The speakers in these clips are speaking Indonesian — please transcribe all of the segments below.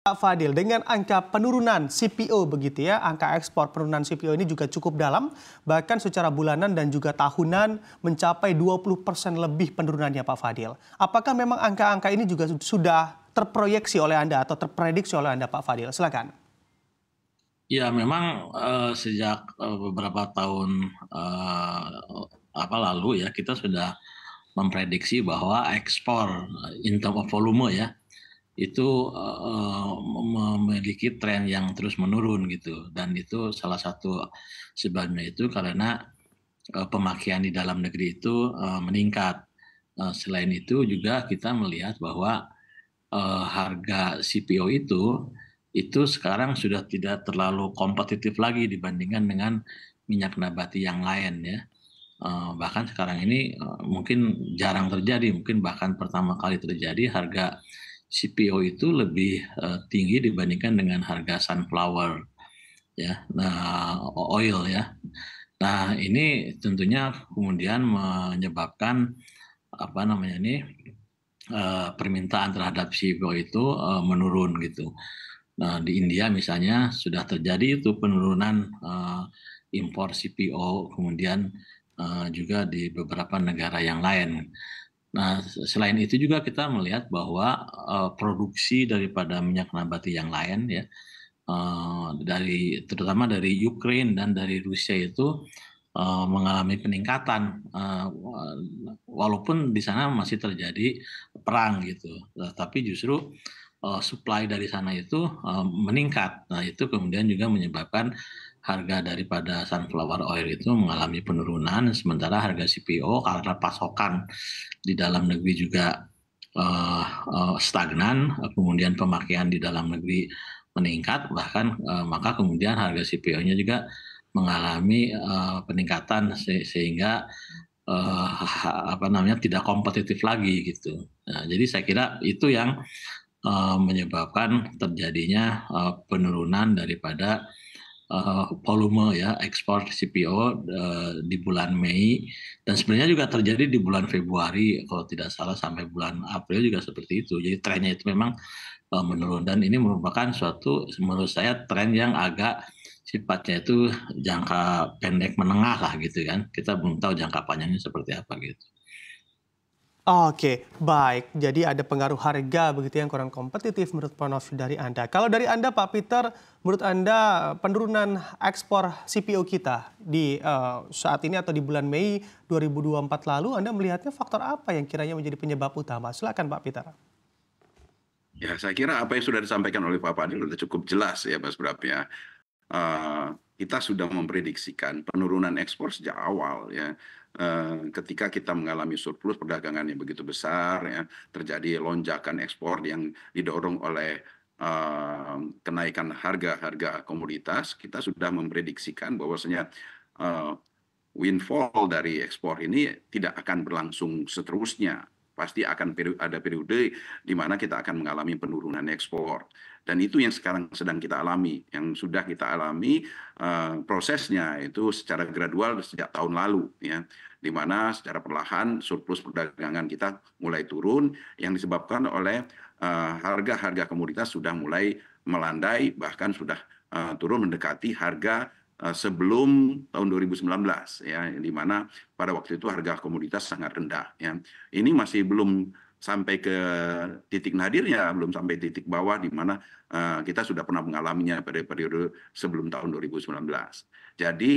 Pak Fadil, dengan angka penurunan CPO begitu ya, angka ekspor penurunan CPO ini juga cukup dalam, bahkan secara bulanan dan juga tahunan mencapai 20% lebih penurunannya Pak Fadil. Apakah memang angka-angka ini juga sudah terproyeksi oleh Anda atau terprediksi oleh Anda Pak Fadil? Silakan. Ya, memang sejak beberapa tahun lalu ya kita sudah memprediksi bahwa ekspor in term of volume ya itu memiliki tren yang terus menurun gitu, dan itu salah satu sebabnya itu karena pemakaian di dalam negeri itu meningkat. Selain itu juga kita melihat bahwa harga CPO itu sekarang sudah tidak terlalu kompetitif lagi dibandingkan dengan minyak nabati yang lain ya. Bahkan sekarang ini mungkin jarang terjadi, mungkin bahkan pertama kali terjadi harga CPO itu lebih tinggi dibandingkan dengan harga sunflower ya, nah oil ya. Nah ini tentunya kemudian menyebabkan apa namanya ini permintaan terhadap CPO itu menurun gitu. Nah, di India misalnya sudah terjadi itu penurunan impor CPO, kemudian juga di beberapa negara yang lain. Nah, selain itu juga kita melihat bahwa produksi daripada minyak nabati yang lain ya, terutama dari Ukraine dan dari Rusia itu mengalami peningkatan, walaupun di sana masih terjadi perang gitu, tapi justru supply dari sana itu meningkat. Nah, itu kemudian juga menyebabkan harga daripada sunflower oil itu mengalami penurunan, sementara harga CPO karena pasokan di dalam negeri juga stagnan, kemudian pemakaian di dalam negeri meningkat, bahkan maka kemudian harga CPO-nya juga mengalami peningkatan sehingga tidak kompetitif lagi gitu. Nah, jadi saya kira itu yang menyebabkan terjadinya penurunan daripada volume ya ekspor CPO di bulan Mei, dan sebenarnya juga terjadi di bulan Februari kalau tidak salah, sampai bulan April juga seperti itu. Jadi trennya itu memang menurun, dan ini merupakan suatu menurut saya tren yang agak sifatnya itu jangka pendek menengah lah gitu kan. Kita belum tahu jangka panjangnya seperti apa gitu. Oke, baik. Jadi ada pengaruh harga begitu yang kurang kompetitif menurut Prof dari Anda. Kalau dari Anda Pak Peter, menurut Anda penurunan ekspor CPO kita di saat ini atau di bulan Mei 2024 lalu, Anda melihatnya faktor apa yang kiranya menjadi penyebab utama? Silakan Pak Peter. Ya, saya kira apa yang sudah disampaikan oleh Pak Fadil sudah cukup jelas ya, Mas Brab ya. Kita sudah memprediksikan penurunan ekspor sejak awal ya. Ketika kita mengalami surplus perdagangan yang begitu besar ya, terjadi lonjakan ekspor yang didorong oleh kenaikan harga-harga komoditas, kita sudah memprediksikan bahwasanya windfall dari ekspor ini tidak akan berlangsung seterusnya. Pasti akan ada periode di mana kita akan mengalami penurunan ekspor. Dan itu yang sekarang sedang kita alami. Yang sudah kita alami prosesnya itu secara gradual sejak tahun lalu. Ya, di mana secara perlahan surplus perdagangan kita mulai turun yang disebabkan oleh harga-harga komoditas sudah mulai melandai, bahkan sudah turun mendekati harga sebelum tahun 2019 ya, di mana pada waktu itu harga komoditas sangat rendah ya. Ini masih belum sampai ke titik nadirnya, belum sampai titik bawah di mana kita sudah pernah mengalaminya pada periode sebelum tahun 2019. Jadi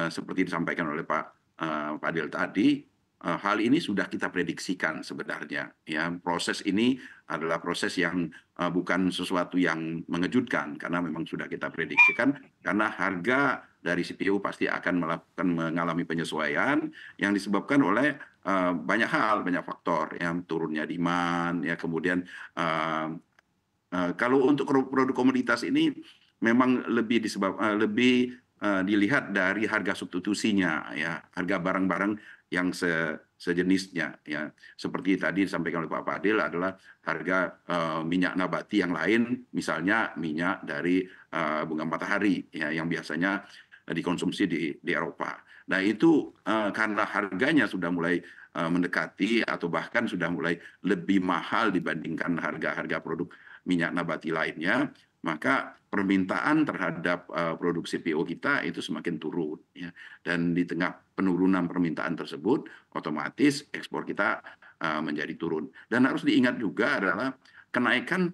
seperti disampaikan oleh Pak Fadil tadi, hal ini sudah kita prediksikan sebenarnya ya. Proses ini adalah proses yang bukan sesuatu yang mengejutkan, karena memang sudah kita prediksikan, karena harga dari CPO pasti akan mengalami penyesuaian yang disebabkan oleh banyak hal, banyak faktor, yang turunnya demand ya, kemudian kalau untuk produk komoditas ini memang lebih dilihat dari harga substitusinya ya, harga barang-barang yang sejenisnya ya. Seperti tadi disampaikan oleh Pak Fadil adalah harga minyak nabati yang lain, misalnya minyak dari bunga matahari ya, yang biasanya dikonsumsi di Eropa. Nah itu karena harganya sudah mulai mendekati atau bahkan sudah mulai lebih mahal dibandingkan harga-harga produk minyak nabati lainnya, maka permintaan terhadap produk CPO kita itu semakin turun, ya. Dan di tengah penurunan permintaan tersebut, otomatis ekspor kita menjadi turun. Dan harus diingat juga adalah kenaikan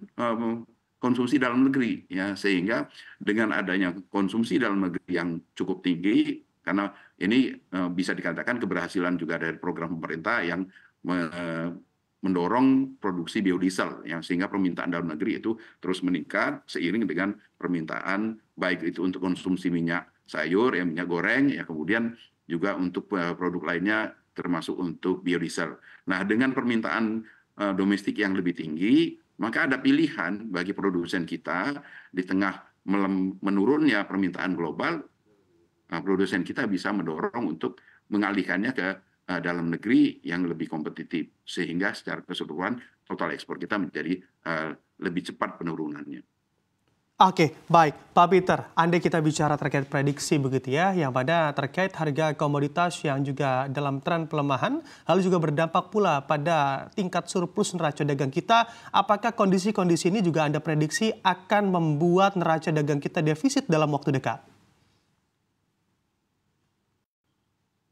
konsumsi dalam negeri, ya, sehingga dengan adanya konsumsi dalam negeri yang cukup tinggi, karena ini bisa dikatakan keberhasilan juga dari program pemerintah yang mendorong produksi biodiesel, yang sehingga permintaan dalam negeri itu terus meningkat seiring dengan permintaan baik itu untuk konsumsi minyak sayur, ya, minyak goreng, ya, kemudian juga untuk produk lainnya termasuk untuk biodiesel. Nah, dengan permintaan domestik yang lebih tinggi, maka ada pilihan bagi produsen kita di tengah menurunnya permintaan global. Produsen kita bisa mendorong untuk mengalihkannya ke dalam negeri yang lebih kompetitif, sehingga secara keseluruhan total ekspor kita menjadi lebih cepat penurunannya. Oke, baik. Pak Peter, andai kita bicara terkait prediksi begitu ya, yang pada terkait harga komoditas yang juga dalam tren pelemahan, lalu juga berdampak pula pada tingkat surplus neraca dagang kita, apakah kondisi-kondisi ini juga Anda prediksi akan membuat neraca dagang kita defisit dalam waktu dekat?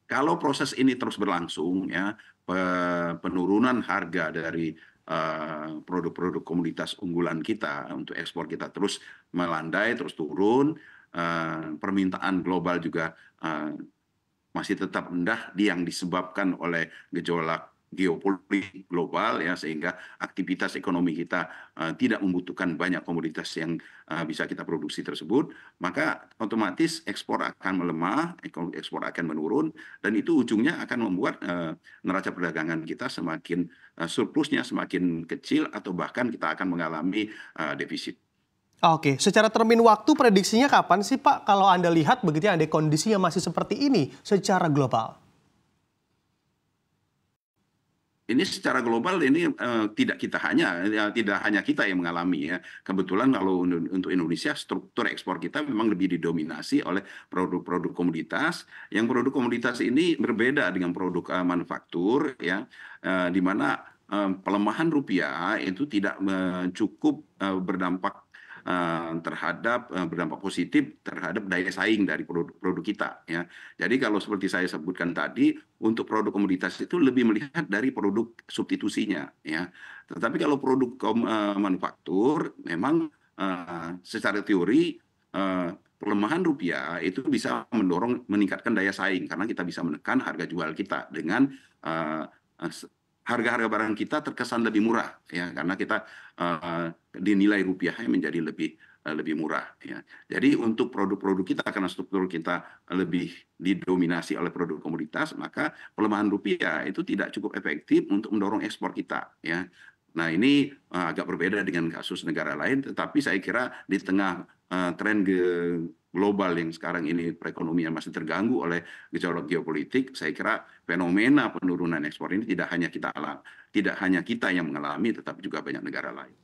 Kalau proses ini terus berlangsung, ya, penurunan harga dari produk-produk komoditas unggulan kita untuk ekspor kita terus melandai, terus turun, permintaan global juga masih tetap rendah yang disebabkan oleh gejolak geopolitik global, ya, sehingga aktivitas ekonomi kita tidak membutuhkan banyak komoditas yang bisa kita produksi tersebut, maka otomatis ekspor akan melemah, ekspor akan menurun, dan itu ujungnya akan membuat neraca perdagangan kita semakin surplusnya semakin kecil, atau bahkan kita akan mengalami defisit. Oke, secara termin waktu prediksinya kapan sih Pak kalau Anda lihat begitu ya, andai kondisinya masih seperti ini secara global? Ini secara global ini tidak hanya kita yang mengalami, ya. Kebetulan kalau untuk Indonesia struktur ekspor kita memang lebih didominasi oleh produk-produk komoditas. Yang produk komoditas ini berbeda dengan produk manufaktur, ya, di mana pelemahan rupiah itu tidak cukup berdampak berdampak positif terhadap daya saing dari produk-produk kita, ya. Jadi kalau seperti saya sebutkan tadi, untuk produk komoditas itu lebih melihat dari produk substitusinya, ya. Tetapi kalau produk manufaktur memang secara teori pelemahan rupiah itu bisa meningkatkan daya saing, karena kita bisa menekan harga jual kita dengan harga-harga barang kita terkesan lebih murah, ya, karena kita dinilai rupiahnya menjadi lebih murah, ya. Jadi untuk produk-produk kita, karena struktur kita lebih didominasi oleh produk komoditas, maka pelemahan rupiah itu tidak cukup efektif untuk mendorong ekspor kita, ya. Nah, ini agak berbeda dengan kasus negara lain, tetapi saya kira di tengah tren global yang sekarang ini perekonomian masih terganggu oleh gejolak geopolitik, saya kira fenomena penurunan ekspor ini tidak hanya kita yang mengalami, tetapi juga banyak negara lain.